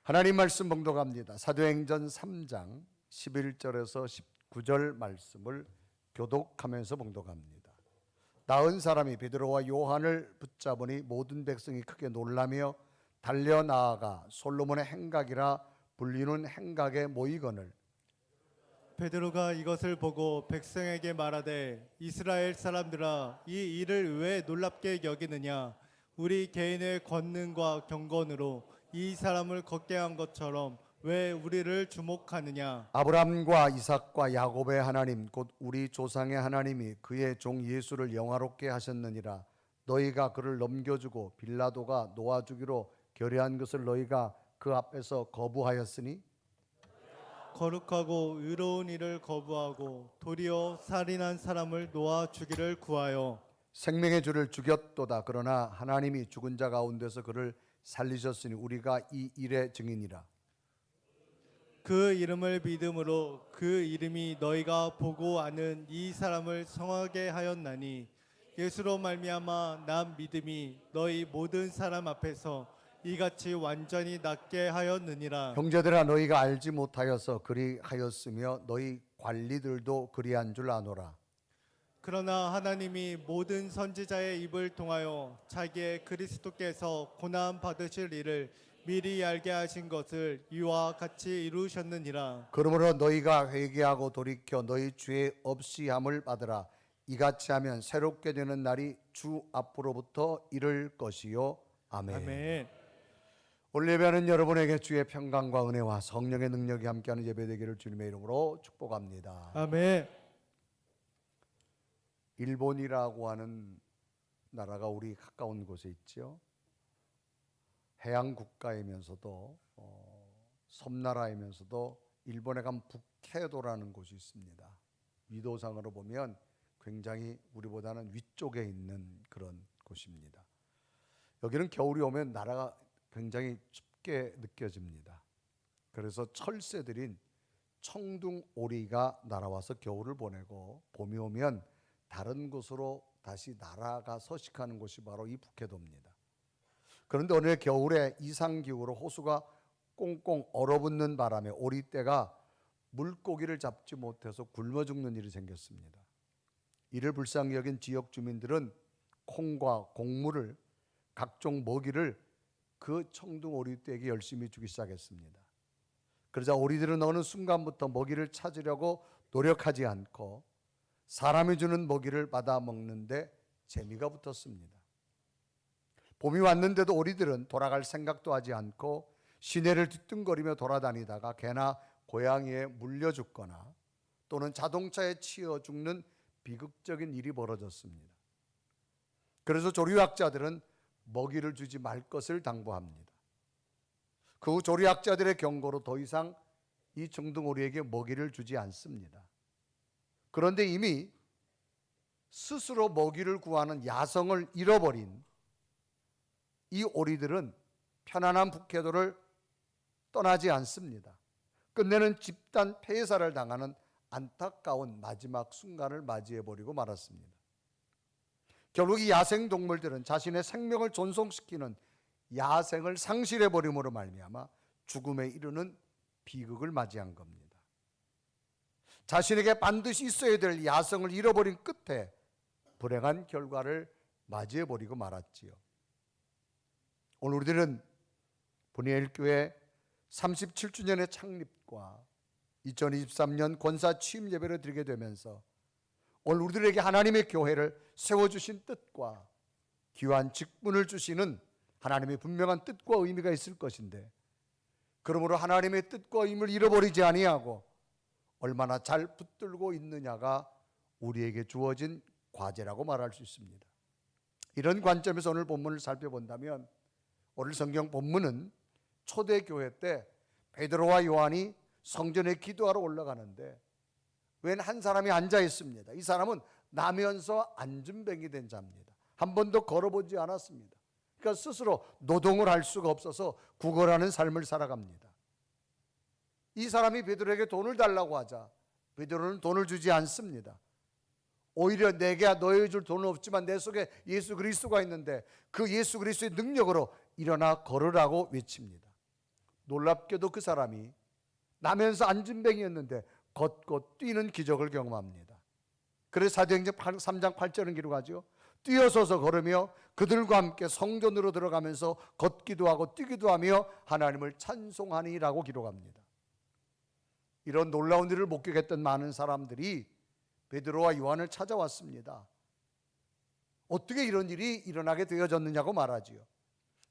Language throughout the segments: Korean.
하나님 말씀 봉독합니다. 사도행전 3장 11절에서 19절 말씀을 교독하면서 봉독합니다. 나은 사람이 베드로와 요한을 붙잡으니 모든 백성이 크게 놀라며 달려나아가 솔로몬의 행각이라 불리는 행각에 모이거늘 베드로가 이것을 보고 백성에게 말하되 이스라엘 사람들아 이 일을 왜 놀랍게 여기느냐 우리 개인의 권능과 경건으로 이 사람을 걷게 한 것처럼 왜 우리를 주목하느냐. 아브라함과 이삭과 야곱의 하나님 곧 우리 조상의 하나님이 그의 종 예수를 영화롭게 하셨느니라. 너희가 그를 넘겨주고 빌라도가 놓아주기로 결의한 것을 너희가 그 앞에서 거부하였으니 거룩하고 의로운 일을 거부하고 도리어 살인한 사람을 놓아주기를 구하여 생명의 주를 죽였도다. 그러나 하나님이 죽은 자 가운데서 그를 살리셨으니 우리가 이 일의 증인이라. 그 이름을 믿음으로 그 이름이 너희가 보고 아는 이 사람을 성하게 하였나니 예수로 말미암아 난 믿음이 너희 모든 사람 앞에서 이같이 완전히 낫게 하였느니라. 형제들아 너희가 알지 못하여서 그리하였으며 너희 관리들도 그리한 줄 아노라. 그러나 하나님이 모든 선지자의 입을 통하여 자기의 그리스도께서 고난 받으실 일을 미리 알게 하신 것을 이와 같이 이루셨느니라. 그러므로 너희가 회개하고 돌이켜 너희 죄 없이 함을 받으라. 이같이 하면 새롭게 되는 날이 주 앞으로부터 이를 것이요. 아멘. 아멘. 오늘 예배하는 여러분에게 주의 평강과 은혜와 성령의 능력이 함께하는 예배 되기를 주님의 이름으로 축복합니다. 아멘. 일본이라고 하는 나라가 우리 가까운 곳에 있죠. 해양 국가이면서도 섬나라이면서도 일본에 가면 북해도라는 곳이 있습니다. 위도상으로 보면 굉장히 우리보다는 위쪽에 있는 그런 곳입니다. 여기는 겨울이 오면 나라가 굉장히 춥게 느껴집니다. 그래서 철새들인 청둥오리가 날아와서 겨울을 보내고 봄이 오면 다른 곳으로 다시 날아가 서식하는 곳이 바로 이 북해도입니다. 그런데 오늘 겨울에 이상기후로 호수가 꽁꽁 얼어붙는 바람에 오리떼가 물고기를 잡지 못해서 굶어 죽는 일이 생겼습니다. 이를 불쌍히 여긴 지역 주민들은 콩과 곡물을 각종 먹이를 그 청둥오리떼에게 열심히 주기 시작했습니다. 그러자 오리들은 어느 순간부터 먹이를 찾으려고 노력하지 않고 사람이 주는 먹이를 받아 먹는데 재미가 붙었습니다. 봄이 왔는데도 오리들은 돌아갈 생각도 하지 않고 시내를 뒤뚱거리며 돌아다니다가 개나 고양이에 물려 죽거나 또는 자동차에 치여 죽는 비극적인 일이 벌어졌습니다. 그래서 조류학자들은 먹이를 주지 말 것을 당부합니다. 그 후 조류학자들의 경고로 더 이상 이 청둥오리에게 먹이를 주지 않습니다. 그런데 이미 스스로 먹이를 구하는 야성을 잃어버린 이 오리들은 편안한 북해도를 떠나지 않습니다. 끝내는 집단 폐사를 당하는 안타까운 마지막 순간을 맞이해버리고 말았습니다. 결국 이 야생동물들은 자신의 생명을 존속시키는 야생을 상실해버림으로 말미암아 죽음에 이르는 비극을 맞이한 겁니다. 자신에게 반드시 있어야 될 야성을 잃어버린 끝에 불행한 결과를 맞이해버리고 말았지요. 오늘 우리들은 분이엘교회 37주년의 창립과 2023년 권사 취임 예배를 드리게 되면서 오늘 우리들에게 하나님의 교회를 세워주신 뜻과 귀한 직분을 주시는 하나님의 분명한 뜻과 의미가 있을 것인데, 그러므로 하나님의 뜻과 의미를 잃어버리지 아니하고 얼마나 잘 붙들고 있느냐가 우리에게 주어진 과제라고 말할 수 있습니다. 이런 관점에서 오늘 본문을 살펴본다면 오늘 성경 본문은 초대교회 때 베드로와 요한이 성전에 기도하러 올라가는데 웬 한 사람이 앉아 있습니다. 이 사람은 나면서 앉은뱅이 된 자입니다. 한 번도 걸어보지 않았습니다. 그러니까 스스로 노동을 할 수가 없어서 구걸하는 삶을 살아갑니다. 이 사람이 베드로에게 돈을 달라고 하자 베드로는 돈을 주지 않습니다. 오히려 내게 너에게 줄 돈은 없지만 내 속에 예수 그리스도가 있는데 그 예수 그리스도의 능력으로 일어나 걸으라고 외칩니다. 놀랍게도 그 사람이 나면서 안진뱅이였는데 걷고 뛰는 기적을 경험합니다. 그래서 사도행전 3장 8절은 기록하죠. 뛰어서서 걸으며 그들과 함께 성전으로 들어가면서 걷기도 하고 뛰기도 하며 하나님을 찬송하니라고 기록합니다. 이런 놀라운 일을 목격했던 많은 사람들이 베드로와 요한을 찾아왔습니다. 어떻게 이런 일이 일어나게 되어졌느냐고 말하지요.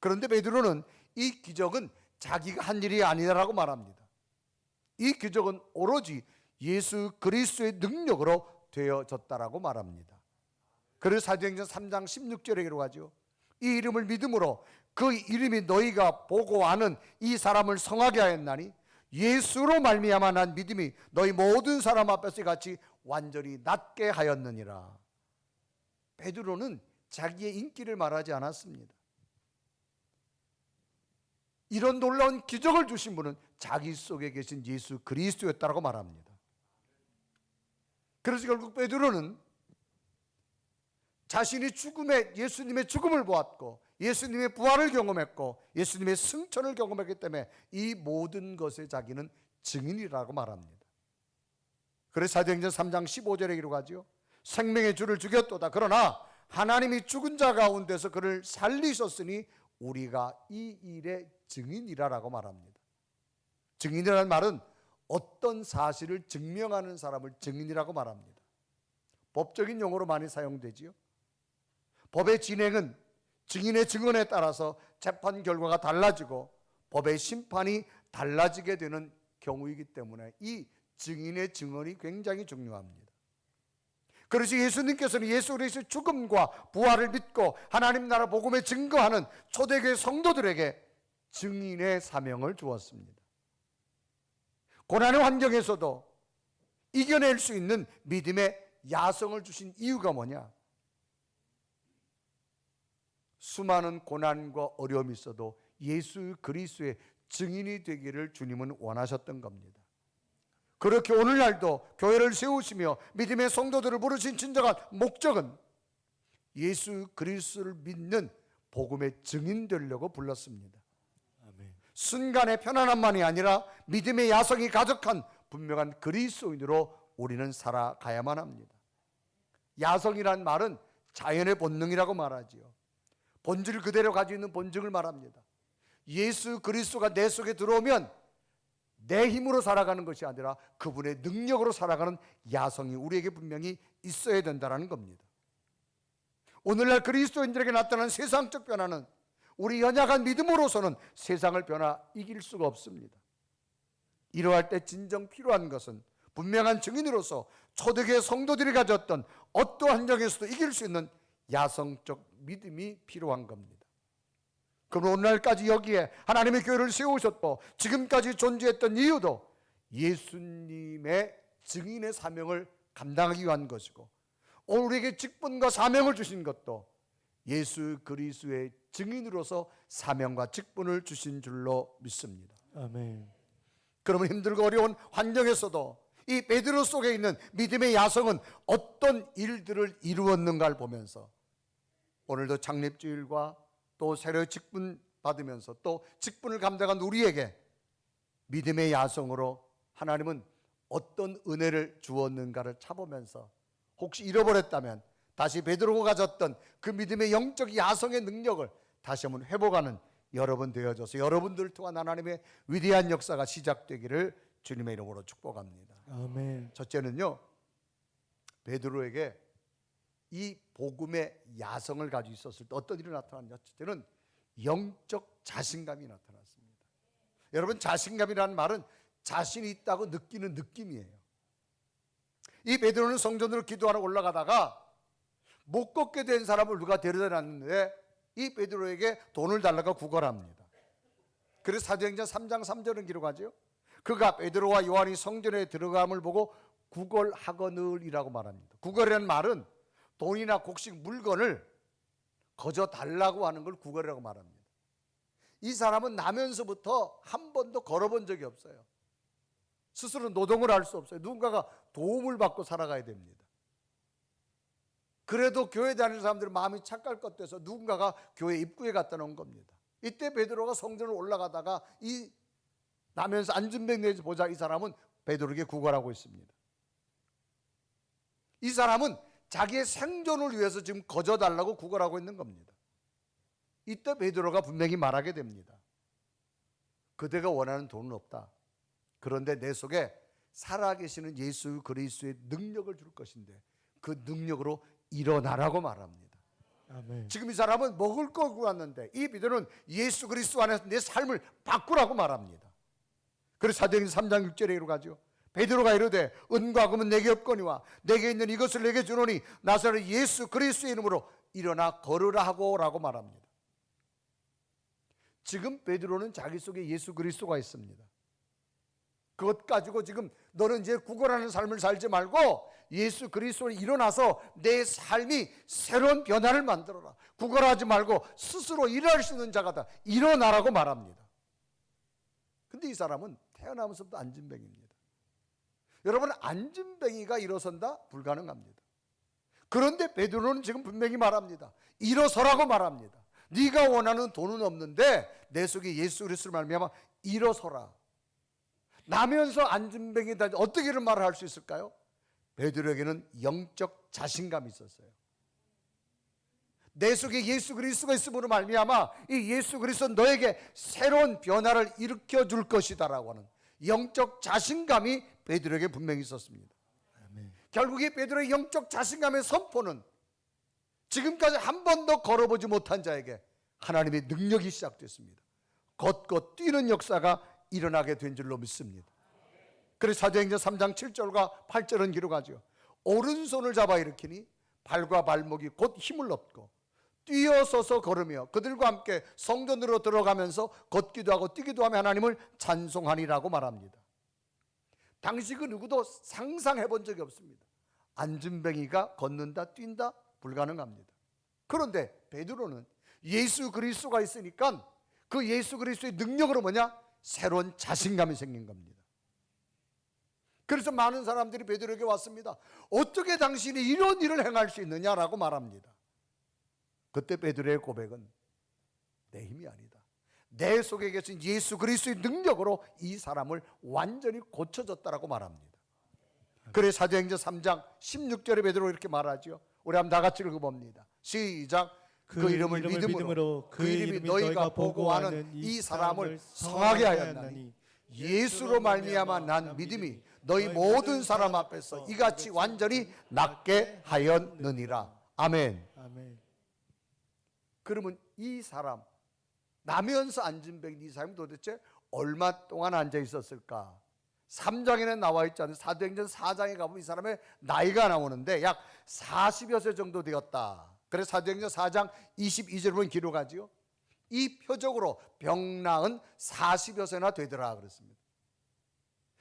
그런데 베드로는 이 기적은 자기가 한 일이 아니라고 말합니다. 이 기적은 오로지 예수 그리스도의 능력으로 되어졌다라고 말합니다. 그래서 사도행전 3장 16절에 기록하죠. 이 이름을 믿음으로 그 이름이 너희가 보고 아는 이 사람을 성하게 하였나니 예수로 말미암아 난 믿음이 너희 모든 사람 앞에서 같이 완전히 낫게 하였느니라. 베드로는 자기의 인기를 말하지 않았습니다. 이런 놀라운 기적을 주신 분은 자기 속에 계신 예수 그리스도였다고 말합니다. 그래서 결국 베드로는 자신이 예수님의 죽음을 보았고 예수님의 부활을 경험했고 예수님의 승천을 경험했기 때문에 이 모든 것에 자기는 증인이라고 말합니다. 그래서 사도행전 3장 15절에 기록하죠. 생명의 주를 죽였도다. 그러나 하나님이 죽은 자 가운데서 그를 살리셨으니 우리가 이 일의 증인이라고 말합니다. 증인이라는 말은 어떤 사실을 증명하는 사람을 증인이라고 말합니다. 법적인 용어로 많이 사용되지요. 법의 진행은 증인의 증언에 따라서 재판 결과가 달라지고 법의 심판이 달라지게 되는 경우이기 때문에 이 증인의 증언이 굉장히 중요합니다. 그래서 예수님께서는 예수 그리스도의 죽음과 부활을 믿고 하나님 나라 복음에 증거하는 초대교회 성도들에게 증인의 사명을 주었습니다. 고난의 환경에서도 이겨낼 수 있는 믿음의 야성을 주신 이유가 뭐냐? 수많은 고난과 어려움이 있어도 예수 그리스도의 증인이 되기를 주님은 원하셨던 겁니다. 그렇게 오늘날도 교회를 세우시며 믿음의 성도들을 부르신 진정한 목적은 예수 그리스도를 믿는 복음의 증인 되려고 불렀습니다. 아멘. 순간의 편안함만이 아니라 믿음의 야성이 가득한 분명한 그리스도인으로 우리는 살아가야만 합니다. 야성이란 말은 자연의 본능이라고 말하지요. 본질 그대로 가지고 있는 본질을 말합니다. 예수 그리스도가 내 속에 들어오면 내 힘으로 살아가는 것이 아니라 그분의 능력으로 살아가는 야성이 우리에게 분명히 있어야 된다는 겁니다. 오늘날 그리스도인들에게 나타난 세상적 변화는 우리 연약한 믿음으로서는 세상을 이길 수가 없습니다. 이러할 때 진정 필요한 것은 분명한 증인으로서 초대교회 성도들이 가졌던 어떠한 환경에서도 이길 수 있는 야성적 믿음이 필요한 겁니다. 그럼 오늘날까지 여기에 하나님의 교회를 세우셨고 지금까지 존재했던 이유도 예수님의 증인의 사명을 감당하기 위한 것이고 오늘 우리에게 직분과 사명을 주신 것도 예수 그리스도의 증인으로서 사명과 직분을 주신 줄로 믿습니다. 아멘. 그러면 힘들고 어려운 환경에서도 이 베드로 속에 있는 믿음의 야성은 어떤 일들을 이루었는가를 보면서 오늘도 창립주일과 또 새로 직분 받으면서 또 직분을 감당한 우리에게 믿음의 야성으로 하나님은 어떤 은혜를 주었는가를 찾아보면서 혹시 잃어버렸다면 다시 베드로가 가졌던 그 믿음의 영적 야성의 능력을 다시 한번 회복하는 여러분 되어져서 여러분들을 통한 하나님의 위대한 역사가 시작되기를 주님의 이름으로 축복합니다. 아멘. 첫째는요, 베드로에게 이 복음의 야성을 가지고 있었을 때 어떤 일이 나타났냐? 첫째는 영적 자신감이 나타났습니다. 여러분, 자신감이라는 말은 자신이 있다고 느끼는 느낌이에요. 이 베드로는 성전으로 기도하러 올라가다가 못 걷게 된 사람을 누가 데려다 놨는데 이 베드로에게 돈을 달라고 구걸합니다. 그래서 사도행전 3장 3절은 기록하죠. 그가 베드로와 요한이 성전에 들어감을 보고 구걸하거늘이라고 말합니다. 구걸이라는 말은 돈이나 곡식 물건을 거저 달라고 하는 걸 구걸이라고 말합니다. 이 사람은 나면서부터 한 번도 걸어본 적이 없어요. 스스로 노동을 할 수 없어요. 누군가가 도움을 받고 살아가야 됩니다. 그래도 교회 다니는 사람들은 마음이 착할 것 같아서 누군가가 교회 입구에 갖다 놓은 겁니다. 이때 베드로가 성전을 올라가다가 이 나면서 안진뱅 내지 보자. 이 사람은 베드로에게 구걸하고 있습니다. 이 사람은 자기의 생존을 위해서 지금 거저달라고 구걸하고 있는 겁니다. 이때 베드로가 분명히 말하게 됩니다. 그대가 원하는 돈은 없다. 그런데 내 속에 살아계시는 예수 그리스도의 능력을 줄 것인데 그 능력으로 일어나라고 말합니다. 아멘. 지금 이 사람은 먹을 걸 구했는데 이 베드로는 예수 그리스도 안에서 내 삶을 바꾸라고 말합니다. 그래서 사도행전 3장 6절에 이르가죠. 베드로가 이르되 은과 금은 내게 없거니와 내게 있는 이것을 내게 주노니 나사렛 예수 그리스도의 이름으로 일어나 걸으라 하고라고 말합니다. 지금 베드로는 자기 속에 예수 그리스도가 있습니다. 그것 가지고 지금 너는 이제 구걸하는 삶을 살지 말고 예수 그리스도로 일어나서 내 삶이 새로운 변화를 만들어라. 구걸하지 말고 스스로 일할 수 있는 자가 다 일어나라고 말합니다. 근데 이 사람은 태어나면서부터 안진뱅이입니다. 여러분, 안진뱅이가 일어선다? 불가능합니다. 그런데 베드로는 지금 분명히 말합니다. 일어서라고 말합니다. 네가 원하는 돈은 없는데 내 속에 예수 그리스도를 말미암아 일어서라. 나면서 안진뱅이다. 어떻게 이런 말을 할 수 있을까요? 베드로에게는 영적 자신감이 있었어요. 내 속에 예수 그리스도가 있음으로 말미암아 이 예수 그리스도 너에게 새로운 변화를 일으켜 줄 것이다라고 하는 영적 자신감이 베드로에게 분명히 있었습니다. 아멘. 결국에 베드로의 영적 자신감의 선포는 지금까지 한 번도 걸어보지 못한 자에게 하나님의 능력이 시작됐습니다. 걷고 뛰는 역사가 일어나게 된 줄로 믿습니다. 그래서 사도행전 3장 7절과 8절은 기록하죠. 오른손을 잡아 일으키니 발과 발목이 곧 힘을 얻고 뛰어서서 걸으며 그들과 함께 성전으로 들어가면서 걷기도 하고 뛰기도 하며 하나님을 찬송하니라고 말합니다. 당시 그 누구도 상상해 본 적이 없습니다. 안진뱅이가 걷는다 뛴다 불가능합니다. 그런데 베드로는 예수 그리스도가 있으니까 그 예수 그리스도의 능력으로 뭐냐? 새로운 자신감이 생긴 겁니다. 그래서 많은 사람들이 베드로에게 왔습니다. 어떻게 당신이 이런 일을 행할 수 있느냐라고 말합니다. 그때 베드로의 고백은 내 힘이 아니다. 내 속에 계신 예수 그리스도의 능력으로 이 사람을 완전히 고쳐줬다라고 말합니다. 그래서 사도행전 3장 16절에 베드로 이렇게 말하죠. 우리 한번 다 같이 읽어봅니다. 시작. 그 이름을 믿음으로 그 이름이 너희가 보고 아는 이 사람을 성하게 하였나니 예수로 말미암아 난 믿음이 너희 모든 사람 앞에서 이같이 완전히 낫게 하였느니라. 아멘. 아멘. 그러면 이 사람 나면서 안진뱅이 이 사람이 도대체 얼마 동안 앉아 있었을까? 3장에는 나와 있지 않은 사도행전 4장에 가보면 이 사람의 나이가 나오는데 약 40여 세 정도 되었다. 그래서 사도행전 4장 22절 보면 기록하지요. 이 표적으로 병 나은 40여 세나 되더라 그랬습니다.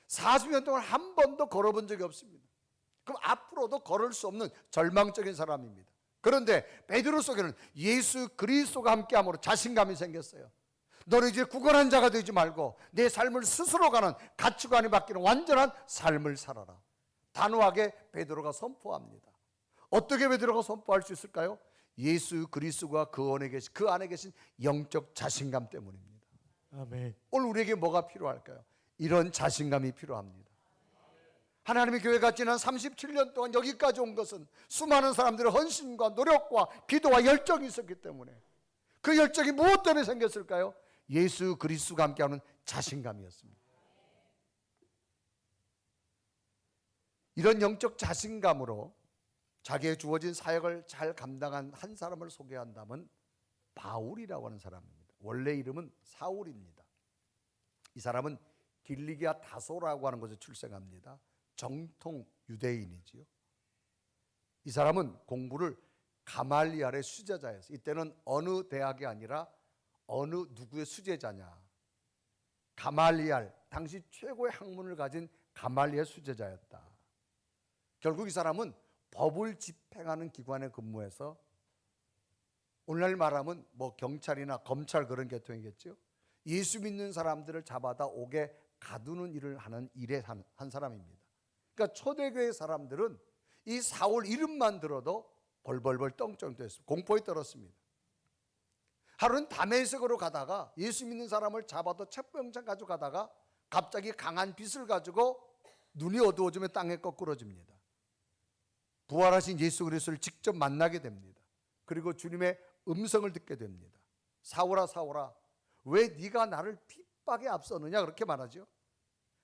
40년 동안 한 번도 걸어본 적이 없습니다. 그럼 앞으로도 걸을 수 없는 절망적인 사람입니다. 그런데 베드로 속에는 예수 그리스도가 함께함으로 자신감이 생겼어요. 너는 이제 구걸한 자가 되지 말고 내 삶을 스스로 가는 가치관이 바뀌는 완전한 삶을 살아라. 단호하게 베드로가 선포합니다. 어떻게 베드로가 선포할 수 있을까요? 예수 그리스도가 그 안에 계신 영적 자신감 때문입니다. 아멘. 오늘 우리에게 뭐가 필요할까요? 이런 자신감이 필요합니다. 하나님의 교회가 지난 37년 동안 여기까지 온 것은 수많은 사람들의 헌신과 노력과 기도와 열정이 있었기 때문에 그 열정이 무엇 때문에 생겼을까요? 예수 그리스도가 함께하는 자신감이었습니다. 이런 영적 자신감으로 자기의 주어진 사역을 잘 감당한 한 사람을 소개한다면 바울이라고 하는 사람입니다. 원래 이름은 사울입니다. 이 사람은 길리기아 다소라고 하는 곳에 출생합니다. 정통 유대인이지요. 이 사람은 공부를 가말리알의 수제자였어요. 이때는 어느 대학이 아니라 어느 누구의 수제자냐. 가말리알, 당시 최고의 학문을 가진 가말리알 수제자였다. 결국 이 사람은 법을 집행하는 기관에 근무해서 오늘날 말하면 뭐 경찰이나 검찰 그런 계통이겠죠. 예수 믿는 사람들을 잡아다 옥에 가두는 일을 하는 일에 한 사람입니다. 그러니까 초대교회 사람들은 이 사울 이름만 들어도 벌벌벌 떵떵댔습니다. 공포에 떨었습니다. 하루는 다메섹으로 가다가 예수 믿는 사람을 잡아도 첩병장 가지고 가다가 갑자기 강한 빛을 가지고 눈이 어두워지면 땅에 거꾸러집니다. 부활하신 예수 그리스도를 직접 만나게 됩니다. 그리고 주님의 음성을 듣게 됩니다. 사울아 사울아 왜 네가 나를 핍박에 앞서느냐 그렇게 말하죠.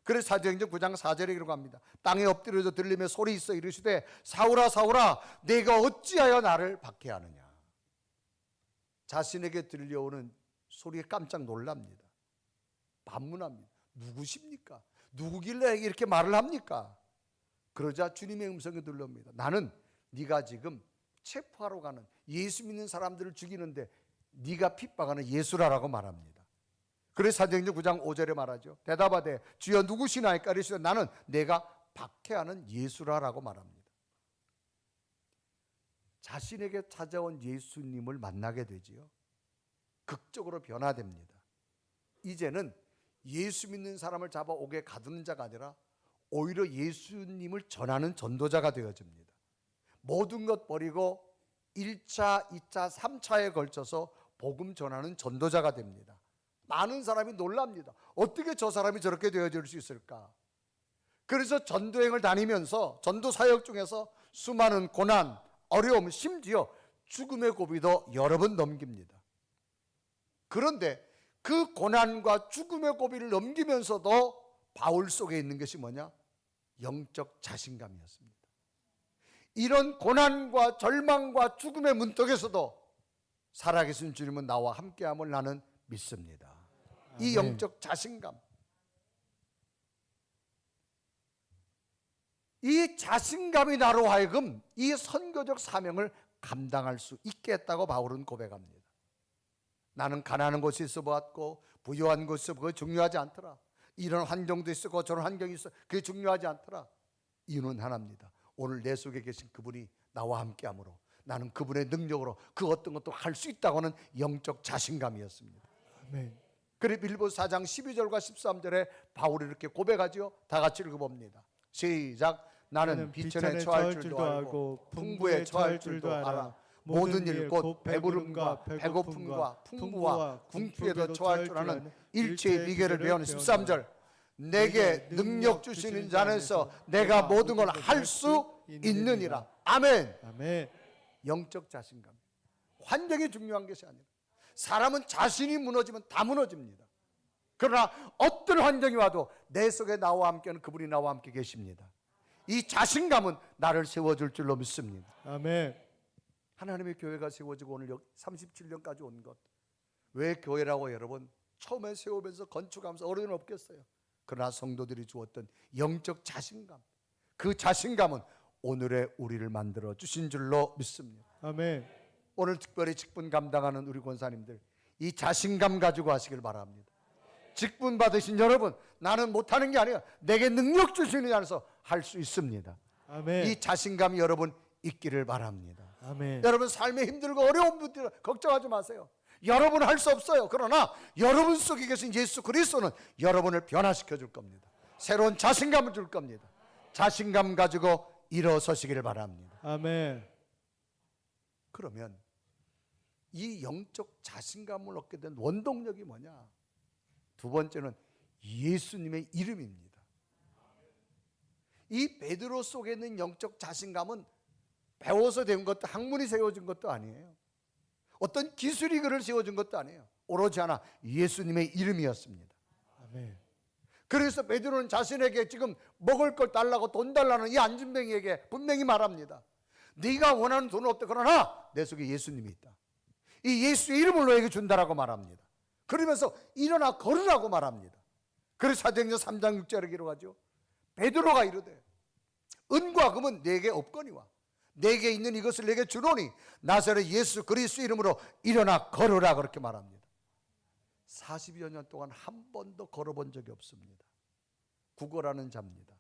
그래서 사도행전 9장 4절에 이렇게 합니다. 땅에 엎드려져 들리며 소리 있어 이르시되 사울아 사울아 내가 어찌하여 나를 박해하느냐. 자신에게 들려오는 소리에 깜짝 놀랍니다. 반문합니다. 누구십니까? 누구길래 이렇게 말을 합니까? 그러자 주님의 음성이 들려옵니다. 나는 네가 지금 체포하러 가는 예수 믿는 사람들을 죽이는데 네가 핍박하는 예수라라고 말합니다. 그래서 사도행전 9장 5절에 말하죠. 대답하되 주여 누구시나이까 이르시되 나는 내가 박해하는 예수라라고 말합니다. 자신에게 찾아온 예수님을 만나게 되지요. 극적으로 변화됩니다. 이제는 예수 믿는 사람을 잡아 옥에 가두는 자가 아니라 오히려 예수님을 전하는 전도자가 되어집니다. 모든 것 버리고 1차, 2차, 3차에 걸쳐서 복음 전하는 전도자가 됩니다. 많은 사람이 놀랍니다. 어떻게 저 사람이 저렇게 되어질 수 있을까? 그래서 전도행을 다니면서 전도 사역 중에서 수많은 고난, 어려움, 심지어 죽음의 고비도 여러 번 넘깁니다. 그런데 그 고난과 죽음의 고비를 넘기면서도 바울 속에 있는 것이 뭐냐? 영적 자신감이었습니다. 이런 고난과 절망과 죽음의 문턱에서도 살아계신 주님은 나와 함께함을 나는 믿습니다. 이 영적 자신감, 이 자신감이 나로 하여금 이 선교적 사명을 감당할 수 있게 했다고 바울은 고백합니다. 나는 가난한 곳에 있어 보았고 부유한 곳에 그거 중요하지 않더라. 이런 환경도 있었고 저런 환경이 있어 그게 중요하지 않더라. 이유는 하나입니다. 오늘 내 속에 계신 그분이 나와 함께함으로 나는 그분의 능력으로 그 어떤 것도 할 수 있다고 하는 영적 자신감이었습니다. 아멘. 그래 빌보서 4장 12절과 13절에 바울이 이렇게 고백하지요. 다 같이 읽어봅니다. 시작. 나는 비천에 처할 줄도 알고 풍부에 처할 줄도 알아. 모든 일 곧 배부름과 배고픔과 풍부와 궁핍에도 처할 줄 아는 일체의 비결을 배우는 13절. 내게 능력 주시는 자 안에서 내가 모든 걸 할 수 있느니라. 아멘. 아멘. 영적 자신감. 환경이 중요한 것이 아니라 사람은 자신이 무너지면 다 무너집니다. 그러나 어떤 환경이 와도 내 속에 나와 함께하는 그분이 나와 함께 계십니다. 이 자신감은 나를 세워줄 줄로 믿습니다. 아멘. 하나님의 교회가 세워지고 오늘 37년까지 온 것, 왜 교회라고 여러분 처음에 세우면서 건축하면서 어려움은 없겠어요. 그러나 성도들이 주었던 영적 자신감, 그 자신감은 오늘의 우리를 만들어 주신 줄로 믿습니다. 아멘. 오늘 특별히 직분 감당하는 우리 권사님들 이 자신감 가지고 하시길 바랍니다. 직분 받으신 여러분, 나는 못하는 게 아니에요. 내게 능력 주시는 안에서 할 수 있습니다. 아멘. 이 자신감이 여러분 있기를 바랍니다. 아멘. 여러분 삶에 힘들고 어려운 분들 걱정하지 마세요. 여러분 할 수 없어요. 그러나 여러분 속에 계신 예수 그리스도는 여러분을 변화시켜 줄 겁니다. 새로운 자신감을 줄 겁니다. 자신감 가지고 일어서시기를 바랍니다. 아멘. 그러면 이 영적 자신감을 얻게 된 원동력이 뭐냐? 두 번째는 예수님의 이름입니다. 이 베드로 속에 있는 영적 자신감은 배워서 된 것도 학문이 세워진 것도 아니에요. 어떤 기술이 그를 세워준 것도 아니에요. 오로지 하나 예수님의 이름이었습니다. 아멘. 그래서 베드로는 자신에게 지금 먹을 걸 달라고 돈 달라는 이 안진뱅이에게 분명히 말합니다. 네가 원하는 돈은 없다. 그러나 내 속에 예수님이 있다. 이 예수의 이름을 너에게 준다라고 말합니다. 그러면서 일어나 걸으라고 말합니다. 그래서 사도행전 3장 6절에 기록하죠. 베드로가 이르되 은과 금은 내게 없거니와 내게 있는 이것을 내게 주노니 나사렛 예수 그리스도 이름으로 일어나 걸으라 그렇게 말합니다. 40여 년 동안 한 번도 걸어본 적이 없습니다. 구걸하는 자입니다.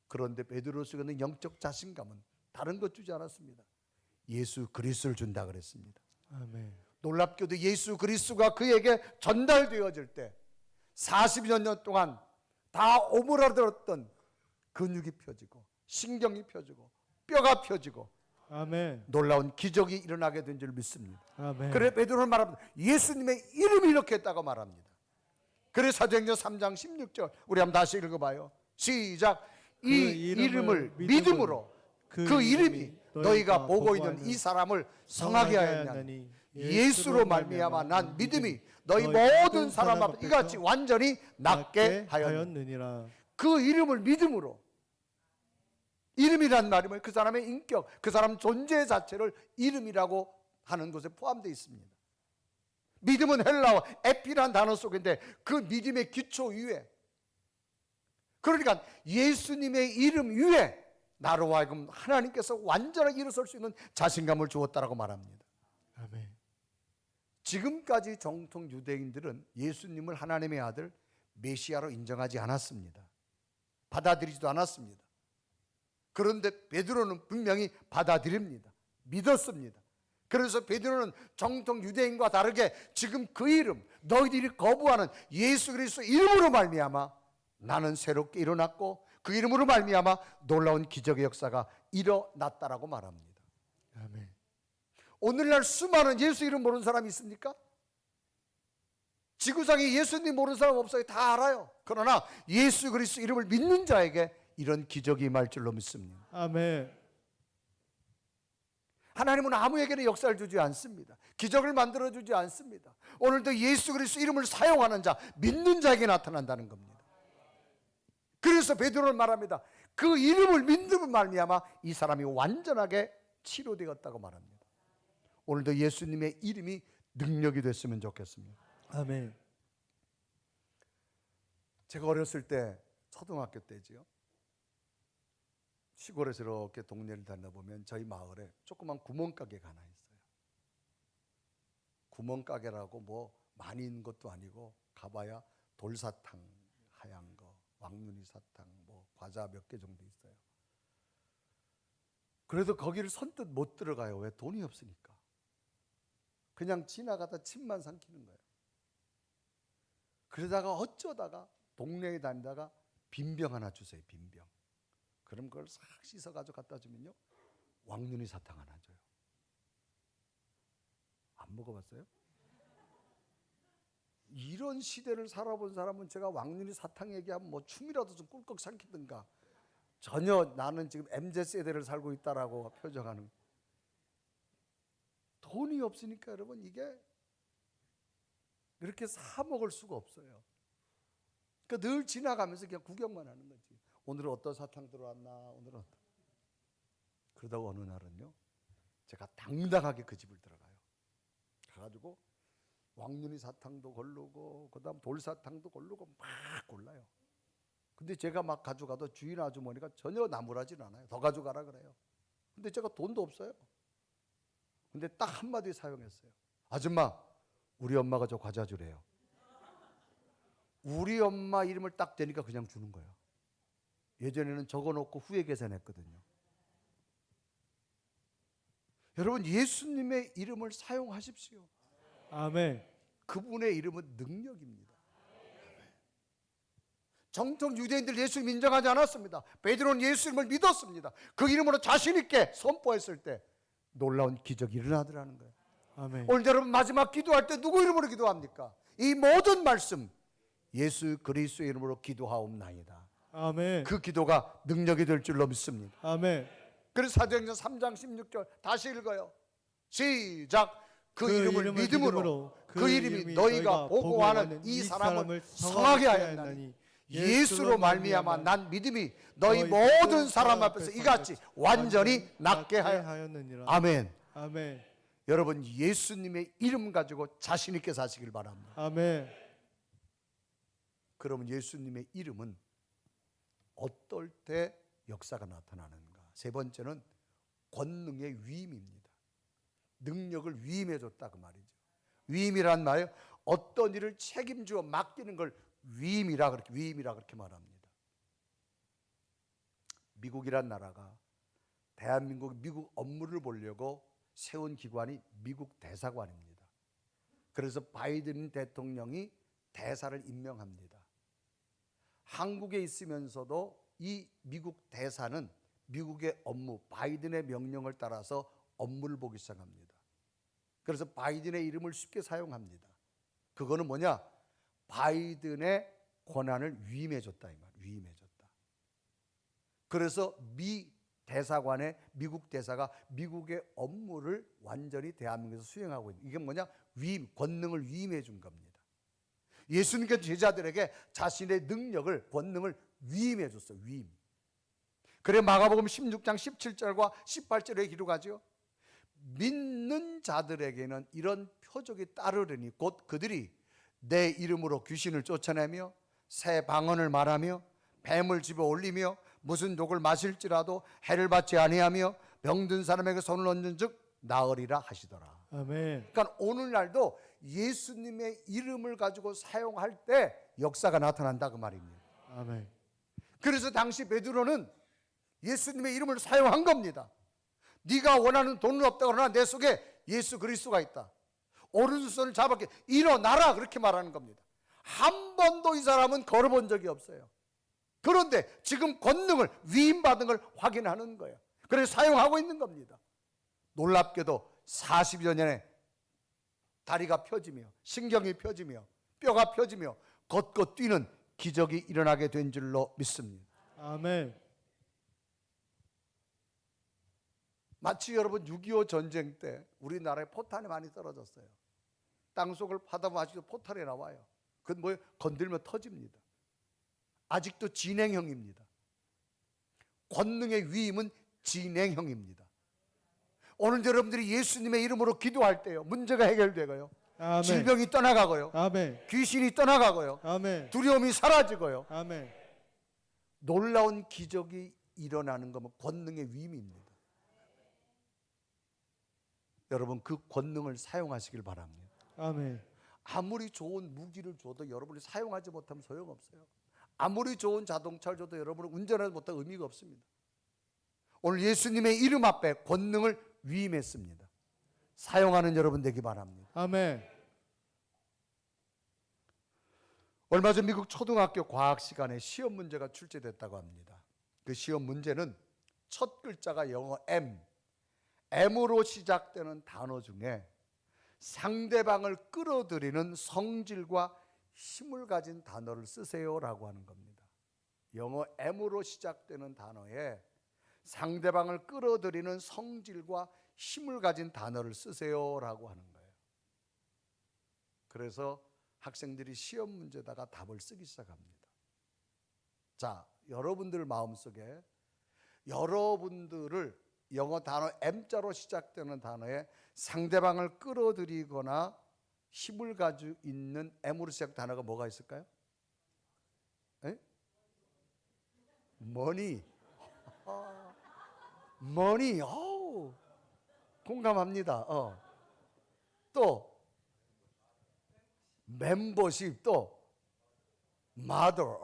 그런데 베드로 속에 있는 영적 자신감은 다른 것 주지 않았습니다. 예수 그리스도를 준다 그랬습니다. 아멘. 놀랍게도 예수 그리스도가 그에게 전달되어질 때 40여 년 동안 다 오므라들었던 근육이 펴지고 신경이 펴지고 뼈가 펴지고 아멘. 놀라운 기적이 일어나게 된 줄 믿습니다. 아멘. 그래 베드로는 말합니다. 예수님의 이름이 이렇게 했다고 말합니다. 그래서 사도행전 3장 16절 우리 한번 다시 읽어봐요. 시작. 이 이름을 믿음으로 그 이름이 너희가 보고 있는 이 사람을 성하게 하였나니 예수로 말미암아 난 믿음이 너희 모든 사람 앞에 이같이 완전히 낫게 하였느니라. 그 이름을 믿음으로. 이름이란 말이 뭐예요? 그 사람의 인격, 그 사람 존재 자체를 이름이라고 하는 것에 포함되어 있습니다. 믿음은 헬라어 에피란 단어 속인데 그 믿음의 기초 위에, 그러니까 예수님의 이름 위에 나로 하여금 하나님께서 완전하게 일어설 수 있는 자신감을 주었다라고 말합니다. 아멘. 지금까지 정통 유대인들은 예수님을 하나님의 아들 메시아로 인정하지 않았습니다. 받아들이지도 않았습니다. 그런데 베드로는 분명히 받아들입니다. 믿었습니다. 그래서 베드로는 정통 유대인과 다르게 지금 그 이름, 너희들이 거부하는 예수 그리스도 이름으로 말미암아 나는 새롭게 일어났고 그 이름으로 말미암아 놀라운 기적의 역사가 일어났다라고 말합니다. 아멘. 오늘날 수많은 예수 이름 모르는 사람이 있습니까? 지구상에 예수님 모르는 사람 없어요. 다 알아요. 그러나 예수 그리스도 이름을 믿는 자에게 이런 기적이 임할 줄로 믿습니다. 아멘. 하나님은 아무에게나 역사를 주지 않습니다. 기적을 만들어주지 않습니다. 오늘도 예수 그리스도 이름을 사용하는 자, 믿는 자에게 나타난다는 겁니다. 그래서 베드로는 말합니다. 그 이름을 믿는 말미암아 이 사람이 완전하게 치료되었다고 말합니다. 오늘도 예수님의 이름이 능력이 됐으면 좋겠습니다. 아멘. 제가 어렸을 때 초등학교 때지요. 시골에서 이렇게 동네를 다녀보면 저희 마을에 조그만 구멍가게가 하나 있어요. 구멍가게라고 뭐 많이 있는 것도 아니고 가봐야 돌사탕 하얀 거, 왕눈이 사탕, 뭐 과자 몇 개 정도 있어요. 그래도 거기를 선뜻 못 들어가요. 왜? 돈이 없으니까. 그냥 지나가다 침만 삼키는 거예요. 그러다가 어쩌다가 동네에 다니다가 빈병 하나 주세요. 빈병. 그럼 그걸 싹 씻어가지고 갖다 주면요 왕눈이 사탕 하나 줘요. 안 먹어봤어요? 이런 시대를 살아본 사람은 제가 왕눈이 사탕 얘기하면 뭐 춤이라도 좀 꿀꺽 삼키든가, 전혀 나는 지금 MZ세대를 살고 있다라고 표정하는. 돈이 없으니까 여러분 이게 그렇게 사 먹을 수가 없어요. 그러니까 늘 지나가면서 그냥 구경만 하는 거지. 오늘은 어떤 사탕 들어왔나, 오늘은 어떤. 그러다가 어느 날은요 제가 당당하게 그 집을 들어가요. 가가지고 왕눈이 사탕도 고르고 그 다음 돌사탕도 고르고 막 골라요. 근데 제가 막 가져가도 주인 아주머니가 전혀 나무라진 않아요. 더 가져가라 그래요. 근데 제가 돈도 없어요. 근데 딱 한마디 사용했어요. 아줌마, 우리 엄마가 저 과자 주래요. 우리 엄마 이름을 딱 대니까 그냥 주는 거예요. 예전에는 적어놓고 후에 계산했거든요. 여러분 예수님의 이름을 사용하십시오. 아멘. 그분의 이름은 능력입니다. 정통 유대인들 예수님 인정하지 않았습니다. 베드로는 예수 이름을 믿었습니다. 그 이름으로 자신 있게 선포했을 때 놀라운 기적이 일어나더라는 거예요. 아멘. 오늘 여러분 마지막 기도할 때 누구 이름으로 기도합니까? 이 모든 말씀 예수 그리스도의 이름으로 기도하옵나이다. 아멘. 그 기도가 능력이 될 줄로 믿습니다. 아멘. 그래서 사도행전 3장 16절 다시 읽어요. 시작. 그 이름을 믿음으로 그 이름이 너희가 보고하는 이 사람을 성하게 하였나니 예수로 말미암아 난 믿음이 너희 모든 사람 앞에서 이같이 완전히 낫게 하였느니라. 아멘. 아멘. 여러분 예수님의 이름 가지고 자신 있게 사시길 바랍니다. 아멘. 그러면 예수님의 이름은 어떨 때 역사가 나타나는가? 세 번째는 권능의 위임입니다. 능력을 위임해 줬다 그 말이죠. 위임이란 말이에요. 어떤 일을 책임지어 맡기는 걸 위임이라 그렇게 말합니다. 미국이란 나라가 미국 업무를 보려고 세운 기관이 미국 대사관입니다. 그래서 바이든 대통령이 대사를 임명합니다. 한국에 있으면서도 이 미국 대사는 미국의 업무, 바이든의 명령을 따라서 업무를 보기 시작합니다. 그래서 바이든의 이름을 쉽게 사용합니다. 그거는 뭐냐? 바이든의 권한을 위임해줬다 이 말. 위임해줬다. 그래서 미 대사관의 미국 대사가 미국의 업무를 완전히 대한민국에서 수행하고 있는, 이게 뭐냐? 위임, 권능을 위임해 준 겁니다. 예수님께서 제자들에게 자신의 능력을, 권능을 위임해 줬어요. 위임. 그래 마가복음 16장 17절과 18절에 기록하죠. 믿는 자들에게는 이런 표적이 따르리니 곧 그들이 내 이름으로 귀신을 쫓아내며 새 방언을 말하며 뱀을 집어 올리며 무슨 독을 마실지라도 해를 받지 아니하며 병든 사람에게 손을 얹은즉 나으리라 하시더라. 아멘. 그러니까 오늘날도 예수님의 이름을 가지고 사용할 때 역사가 나타난다 그 말입니다. 아멘. 그래서 당시 베드로는 예수님의 이름을 사용한 겁니다. 네가 원하는 돈은 없다 그러나 내 속에 예수 그리스도가 있다. 오른손을 잡았게 일어나라 그렇게 말하는 겁니다. 한 번도 이 사람은 걸어본 적이 없어요. 그런데 지금 권능을 위임받은 걸 확인하는 거예요. 그래서 사용하고 있는 겁니다. 놀랍게도 40여 년에 다리가 펴지며 신경이 펴지며 뼈가 펴지며 걷고 뛰는 기적이 일어나게 된 줄로 믿습니다. 아멘. 마치 여러분 6.25 전쟁 때 우리나라에 포탄이 많이 떨어졌어요. 땅속을 파다보면 아직도 포탄이 나와요. 그건 뭐예요? 건들면 터집니다. 아직도 진행형입니다. 권능의 위임은 진행형입니다. 오늘 여러분들이 예수님의 이름으로 기도할 때요, 문제가 해결되고요, 아멘. 질병이 떠나가고요, 아멘. 귀신이 떠나가고요, 아멘. 두려움이 사라지고요, 아멘. 놀라운 기적이 일어나는 것은 권능의 위임입니다. 여러분 그 권능을 사용하시길 바랍니다. 아멘. 아무리 좋은 무기를 줘도 여러분이 사용하지 못하면 소용없어요. 아무리 좋은 자동차를 줘도 여러분은 운전하지 못하면 의미가 없습니다. 오늘 예수님의 이름 앞에 권능을 위임했습니다. 사용하는 여러분 되기 바랍니다. 아멘. 얼마 전 미국 초등학교 과학 시간에 시험 문제가 출제됐다고 합니다. 그 시험 문제는 첫 글자가 영어 M으로 시작되는 단어 중에 상대방을 끌어들이는 성질과 힘을 가진 단어를 쓰세요라고 하는 겁니다. 영어 M으로 시작되는 단어에 상대방을 끌어들이는 성질과 힘을 가진 단어를 쓰세요라고 하는 거예요. 그래서 학생들이 시험 문제다가 답을 쓰기 시작합니다. 자, 여러분들 마음속에 여러분들을 영어 단어 M자로 시작되는 단어에 상대방을 끌어들이거나 힘을 가지고 있는 M으로 시작 단어가 뭐가 있을까요? 머니. 머니. 공감합니다. 또 멤버십, 또 mother.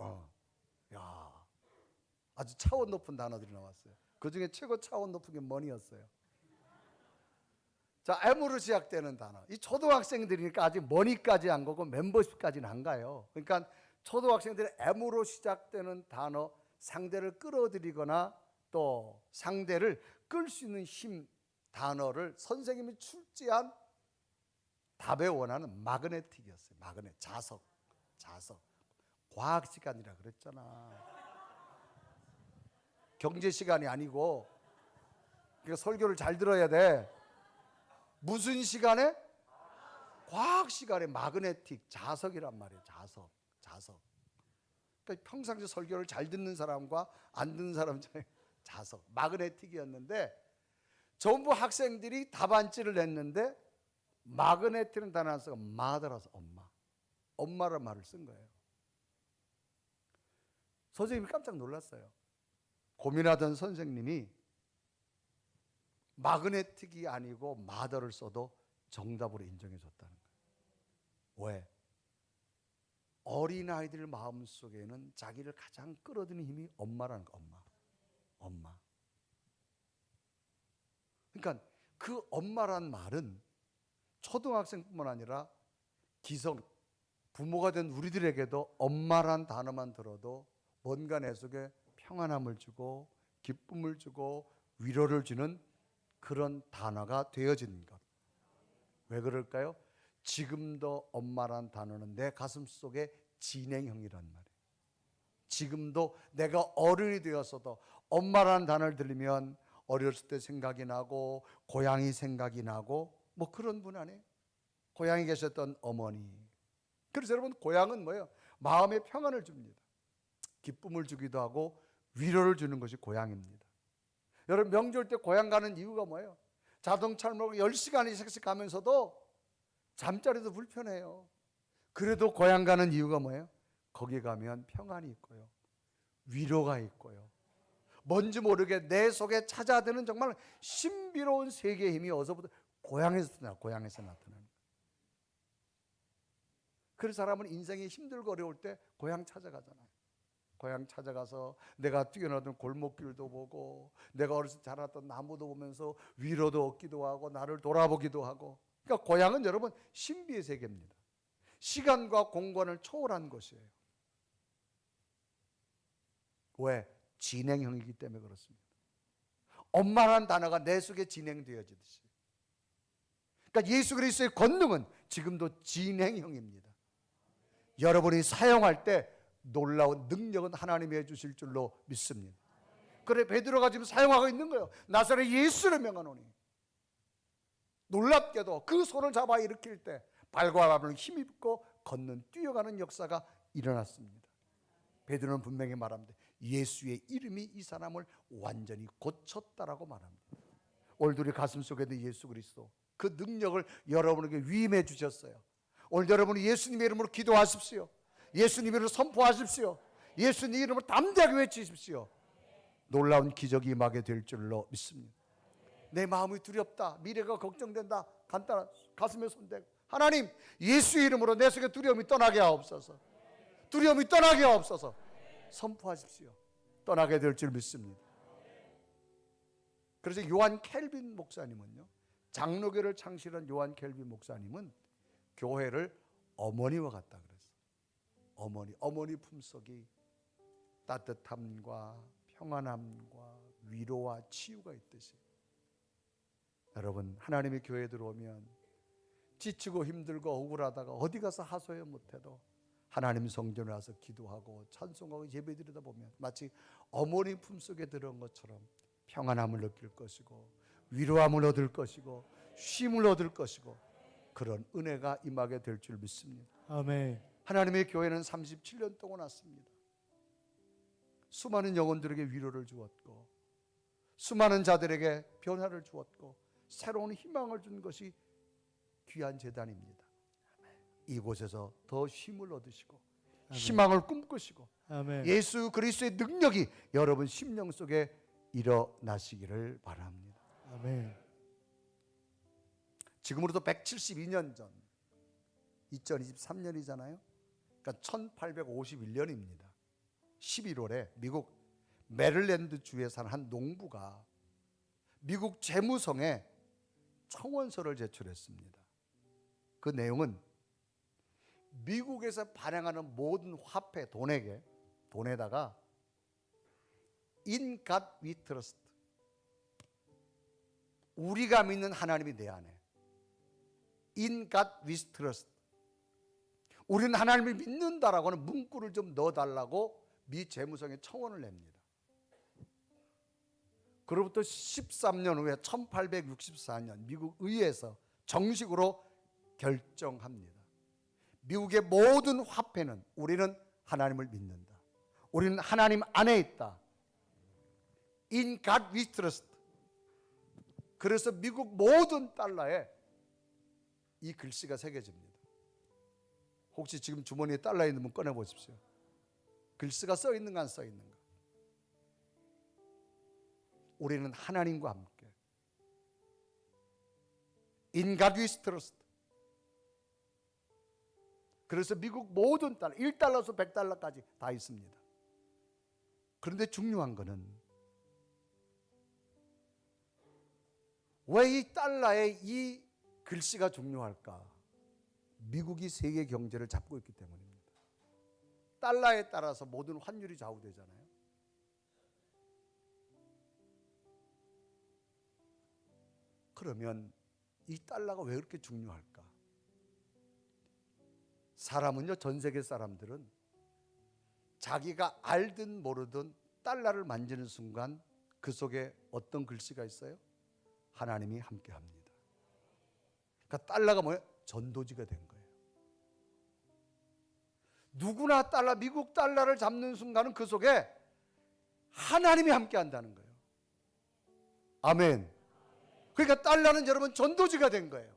야, 아주 차원 높은 단어들이 나왔어요. 그 중에 최고 차원 높은 게 머니였어요. 자, M으로 시작되는 단어. 이 초등학생들이니까 아직 머니까지 안 가고 멤버십까지는 안 가요. 그러니까 초등학생들이 M으로 시작되는 단어, 상대를 끌어들이거나 또 상대를 끌 수 있는 힘 단어를 선생님이 출제한 답에 원하는 마그네틱이었어요. 마그네, 자석. 과학 시간이라 그랬잖아. 경제 시간이 아니고. 그러니까 설교를 잘 들어야 돼. 무슨 시간에? 과학 시간에 마그네틱, 자석이란 말이에요. 자석. 그러니까 평상시 설교를 잘 듣는 사람과 안 듣는 사람 중에 자석, 마그네틱이었는데 전부 학생들이 답안지를 냈는데 마그네틱은 단어 안 쓰고 마더라서 엄마란 말을 쓴 거예요. 선생님이 깜짝 놀랐어요. 고민하던 선생님이 마그네틱이 아니고 마더를 써도 정답으로 인정해 줬다는 거예요. 왜? 어린아이들 마음속에는 자기를 가장 끌어들이는 힘이 엄마라는 거. 엄마. 그러니까 그 엄마란 말은 초등학생뿐만 아니라 기성 부모가 된 우리들에게도 엄마란 단어만 들어도 뭔가 내 속에 평안함을 주고 기쁨을 주고 위로를 주는 그런 단어가 되어지는 것. 왜 그럴까요? 지금도 엄마란 단어는 내 가슴 속에 진행형이란 말이에요. 지금도 내가 어른이 되어서도 엄마라는 단어를 들으면 어렸을 때 생각이 나고 고향이 생각이 나고 뭐 그런 분 아니에요? 고향에 계셨던 어머니. 그래서 여러분, 고향은 뭐예요? 마음의 평안을 줍니다. 기쁨을 주기도 하고 위로를 주는 것이 고향입니다. 여러분, 명절 때 고향 가는 이유가 뭐예요? 자동차를 몰고 10시간씩 가면서도 잠자리도 불편해요. 그래도 고향 가는 이유가 뭐예요? 거기 가면 평안이 있고요, 위로가 있고요, 뭔지 모르게 내 속에 찾아드는 정말 신비로운 세계의 힘이 어디서부터? 고향에서 나타나는 거예요. 그래서 사람은 인생이 힘들고 어려울 때 고향 찾아가잖아요. 고향 찾아가서 내가 뛰어나던 골목길도 보고 내가 어렸을 때 자랐던 나무도 보면서 위로도 얻기도 하고 나를 돌아보기도 하고. 그러니까 고향은 여러분 신비의 세계입니다. 시간과 공간을 초월한 것이에요. 왜? 진행형이기 때문에 그렇습니다. 엄마라는 단어가 내 속에 진행되어지듯이. 그러니까 예수 그리스도의 권능은 지금도 진행형입니다. 여러분이 사용할 때 놀라운 능력은 하나님이 해주실 줄로 믿습니다. 그래, 베드로가 지금 사용하고 있는 거예요. 나사렛 예수를 명하노니. 놀랍게도 그 손을 잡아 일으킬 때 발과 발을 힘입고 걷는, 뛰어가는 역사가 일어났습니다. 베드로는 분명히 말합니다. 예수의 이름이 이 사람을 완전히 고쳤다라고 말합니다. 오늘도 우리 가슴 속에 있는 예수 그리스도, 그 능력을 여러분에게 위임해 주셨어요. 오늘 여러분이 예수님의 이름으로 기도하십시오. 예수님 이름으로 선포하십시오. 예수님 이름으로 담대하게 외치십시오. 놀라운 기적이 임하게 될 줄로 믿습니다. 내 마음이 두렵다, 미래가 걱정된다, 간단한 가슴에 손대고, 하나님 예수의 이름으로 내 속에 두려움이 떠나게 하옵소서. 두려움이 떠나게 하옵소서. 선포하십시오. 떠나게 될 줄 믿습니다. 그래서 요한 켈빈 목사님은요, 장로교를 창시한 요한 켈빈 목사님은 교회를 어머니와 같다 그랬어요. 어머니 품속이 따뜻함과 평안함과 위로와 치유가 있듯이, 여러분 하나님의 교회에 들어오면 지치고 힘들고 억울하다가 어디 가서 하소연 못해도 하나님 성전에 와서 기도하고 찬송하고 예배드리다 보면 마치 어머니 품속에 들어온 것처럼 평안함을 느낄 것이고 위로함을 얻을 것이고 쉼을 얻을 것이고 그런 은혜가 임하게 될 줄 믿습니다. 아멘. 하나님의 교회는 37년 동안 왔습니다. 수많은 영혼들에게 위로를 주었고 수많은 자들에게 변화를 주었고 새로운 희망을 준 것이 귀한 재단입니다. 이곳에서 더 힘을 얻으시고 희망을 꿈꾸시고 아멘. 예수 그리스도의 능력이 여러분 심령 속에 일어나시기를 바랍니다. 아멘. 지금으로부터 172년 전 2023년이잖아요. 그러니까 1851년입니다. 11월에 미국 메릴랜드 주에 사는 한 농부가 미국 재무성에 청원서를 제출했습니다. 그 내용은 미국에서 발행하는 모든 화폐, 돈에다가 In God we trust, 우리가 믿는 하나님이 내 안에, In God we trust, 우리는 하나님을 믿는다라고 하는 문구를 좀 넣어달라고 미 재무성에 청원을 냅니다. 그로부터 13년 후에 1864년 미국 의회에서 정식으로 결정합니다. 미국의 모든 화폐는 우리는 하나님을 믿는다, 우리는 하나님 안에 있다, In God we trust. 그래서 미국 모든 달러에 이 글씨가 새겨집니다. 혹시 지금 주머니에 달러 있는 분 꺼내보십시오. 글씨가 써 있는가 안 써 있는가. 우리는 하나님과 함께 In God we trust. 그래서 미국 모든 달러, 1달러에서 100달러까지 다 있습니다. 그런데 중요한 거는 왜 이 달러에 이 글씨가 중요할까? 미국이 세계 경제를 잡고 있기 때문입니다. 달러에 따라서 모든 환율이 좌우되잖아요. 그러면 이 달러가 왜 그렇게 중요할까? 사람은요, 전 세계 사람들은 자기가 알든 모르든 달러를 만지는 순간 그 속에 어떤 글씨가 있어요? 하나님이 함께합니다. 그러니까 달러가 뭐예요? 전도지가 된 거예요. 누구나 달러, 미국 달러를 잡는 순간은 그 속에 하나님이 함께한다는 거예요. 아멘. 그러니까 달러는 여러분 전도지가 된 거예요.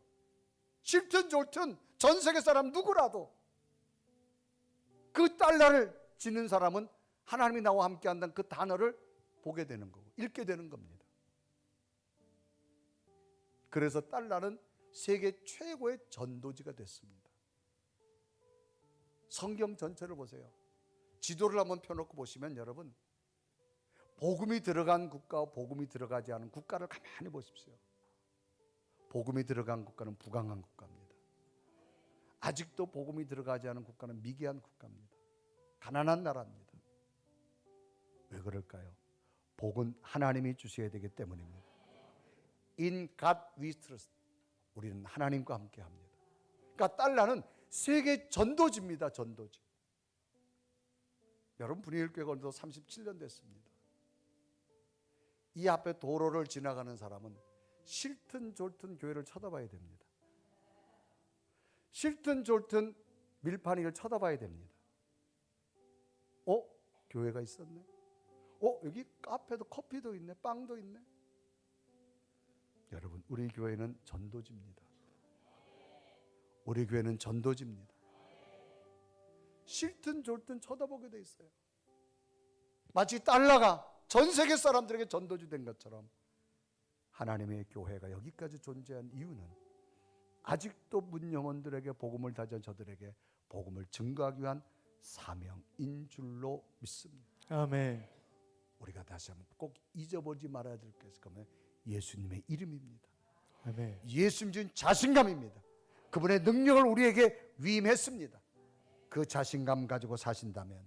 싫든 좋든 전 세계 사람 누구라도 그 달러를 지는 사람은 하나님이 나와 함께한다는 그 단어를 보게 되는 거고 읽게 되는 겁니다. 그래서 달러는 세계 최고의 전도지가 됐습니다. 성경 전체를 보세요. 지도를 한번 펴놓고 보시면 여러분, 복음이 들어간 국가와 복음이 들어가지 않은 국가를 가만히 보십시오. 복음이 들어간 국가는 부강한 국가입니다. 아직도 복음이 들어가지 않은 국가는 미개한 국가입니다. 가난한 나라입니다. 왜 그럴까요? 복은 하나님이 주셔야 되기 때문입니다. In God we trust. 우리는 하나님과 함께 합니다. 그러니까 달러는 세계 전도지입니다. 전도지. 여러분, 분이일교회가 오늘도 37년 됐습니다. 이 앞에 도로를 지나가는 사람은 싫든 좋든 교회를 쳐다봐야 됩니다. 싫든 좋든 밀판을 쳐다봐야 됩니다. 교회가 있었네. 여기 카페도 커피도 있네. 빵도 있네. 여러분, 우리 교회는 전도지입니다. 우리 교회는 전도지입니다. 싫든 좋든 쳐다보게 돼 있어요. 마치 달러가 전 세계 사람들에게 전도지 된 것처럼 하나님의 교회가 여기까지 존재한 이유는 아직도 문 영혼들에게 복음을 다진 저들에게 복음을 증거하기 위한 사명인 줄로 믿습니다. 아멘. 우리가 다시 한번 꼭 잊어보지 말아야 될 것이 그러면 예수님의 이름입니다. 아멘. 예수님 준 자신감입니다. 그분의 능력을 우리에게 위임했습니다. 그 자신감 가지고 사신다면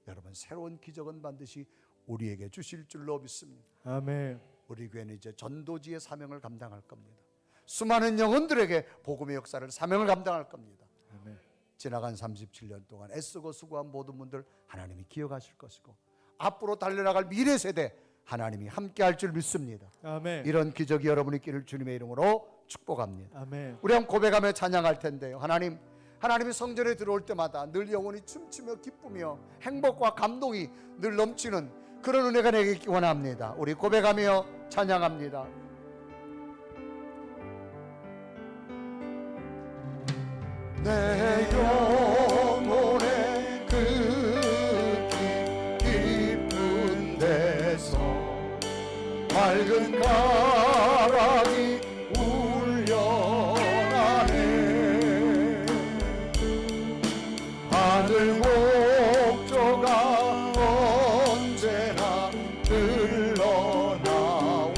여러분, 새로운 기적은 반드시 우리에게 주실 줄로 믿습니다. 아멘. 우리 교회는 이제 전도지의 사명을 감당할 겁니다. 수많은 영혼들에게 복음의 역사를 사명을 감당할 겁니다. 아멘. 지나간 37년 동안 애쓰고 수고한 모든 분들 하나님이 기억하실 것이고 앞으로 달려나갈 미래 세대 하나님이 함께할 줄 믿습니다. 아멘. 이런 기적이 여러분이 있기를 주님의 이름으로 축복합니다. 아멘. 우리 한번 고백하며 찬양할 텐데요. 하나님이 성전에 들어올 때마다 늘 영혼이 춤추며 기쁘며 행복과 감동이 늘 넘치는 그런 은혜가 내게 있기 원합니다. 우리 고백하며 찬양합니다. 내 영혼의 그 깊은 데서 맑은 가락이 울려나네. 하늘 목조가 언제나 흘러나와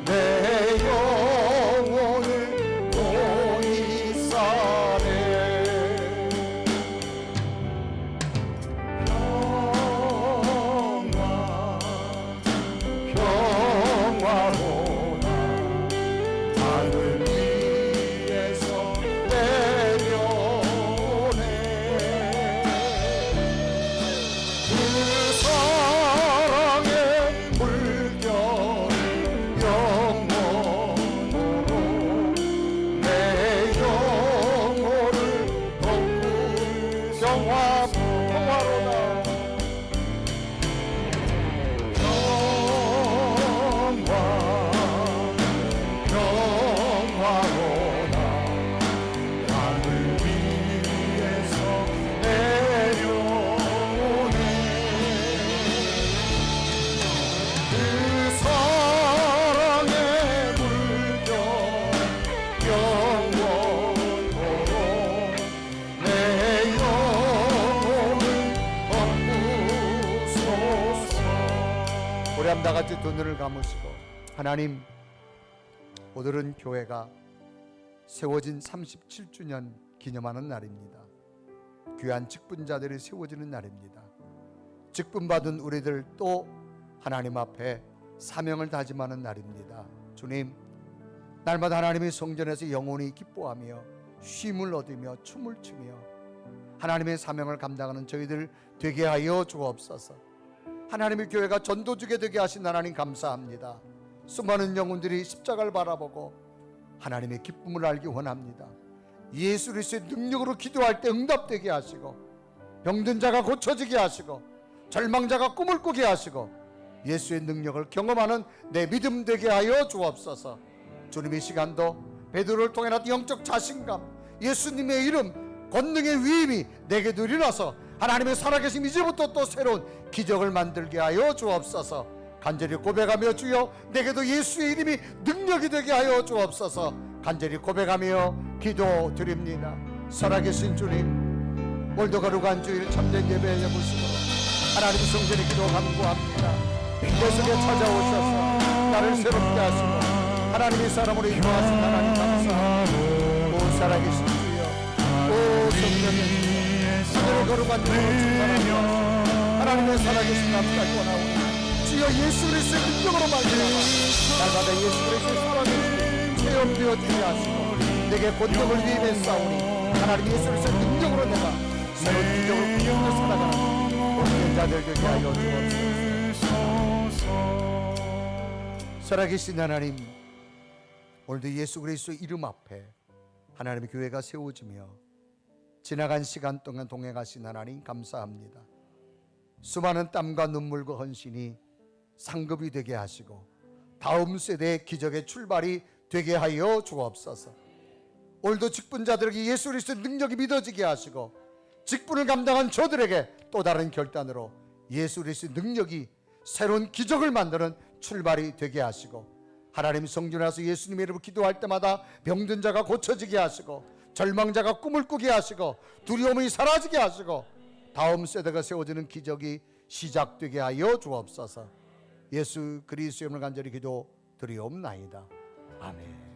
내 영혼을 보이 싸네. 평화로나 하늘 위에서 내려오네. 그 사랑의 물결이 영원으로 내 영혼을 덮고 평화로나 평화로나 하늘 위에서 내려오네. 그 사랑의 물결 영원토록 내 영혼을 덮으소서. 우리 한번 다 같이 두 눈을 감으시고 하나님, 오늘은 교회가 세워진 37주년 기념하는 날입니다. 귀한 직분자들이 세워지는 날입니다. 직분받은 우리들 또 하나님 앞에 사명을 다짐하는 날입니다. 주님, 날마다 하나님의 성전에서 영원히 기뻐하며 쉼을 얻으며 춤을 추며 하나님의 사명을 감당하는 저희들 되게 하여 주옵소서. 하나님의 교회가 전도주게 되게 하신 하나님 감사합니다. 수많은 영혼들이 십자가를 바라보고 하나님의 기쁨을 알기 원합니다. 예수 그리스도의 능력으로 기도할 때 응답되게 하시고 병든 자가 고쳐지게 하시고 절망자가 꿈을 꾸게 하시고 예수의 능력을 경험하는 내 믿음 되게 하여 주옵소서. 주님의 시간도 베드로를 통해 나타난 영적 자신감, 예수님의 이름, 권능의 위임이 내게도 일어나서 하나님의 살아계심 이제부터 또 새로운 기적을 만들게 하여 주옵소서. 간절히 고백하며 주여 내게도 예수의 이름이 능력이 되게 하여 주옵소서. 간절히 고백하며 기도드립니다. 살아계신 주님, 오늘도 거룩한 주일 참된 예배의 모습으로 하나님 성전의 기도 간구합니다. 내 속에 찾아오셔서 나를 새롭게 하시고 하나님의 사람으로 인도하신 하나님 감사합니다. 오 살아계신 주여, 오 성령님, 하늘의 거룩한 주님을 충만하며 하나님의 살아계신 남까지 원하오니 주여 예수 그리스도의 능력으로 말미암아 날마다 예수 그리스도의 살아계신 체험되어지게 하시고 내게 권능을 위임했사오니 하나님 예수 그리스도의 능력으로 내가 새로운 기적을 꾸며 살아가는 모든 자들 되게 하여 주옵소서. 살아계신 하나님, 오늘도 예수 그리스도의 이름 앞에 하나님의 교회가 세워지며 지나간 시간 동안 동행하신 하나님 감사합니다. 수많은 땀과 눈물과 헌신이 상급이 되게 하시고 다음 세대의 기적의 출발이 되게 하여 주옵소서. 오늘도 직분자들에게 예수 그리스도의 능력이 믿어지게 하시고 직분을 감당한 저들에게 또 다른 결단으로 예수 그리스도의 능력이 새로운 기적을 만드는 출발이 되게 하시고 하나님 성전에 와서 예수님의 이름으로 기도할 때마다 병든 자가 고쳐지게 하시고 절망자가 꿈을 꾸게 하시고 두려움이 사라지게 하시고 다음 세대가 세워지는 기적이 시작되게 하여 주옵소서. 예수 그리스도의 이름으로 간절히 기도드리옵나이다. 아멘.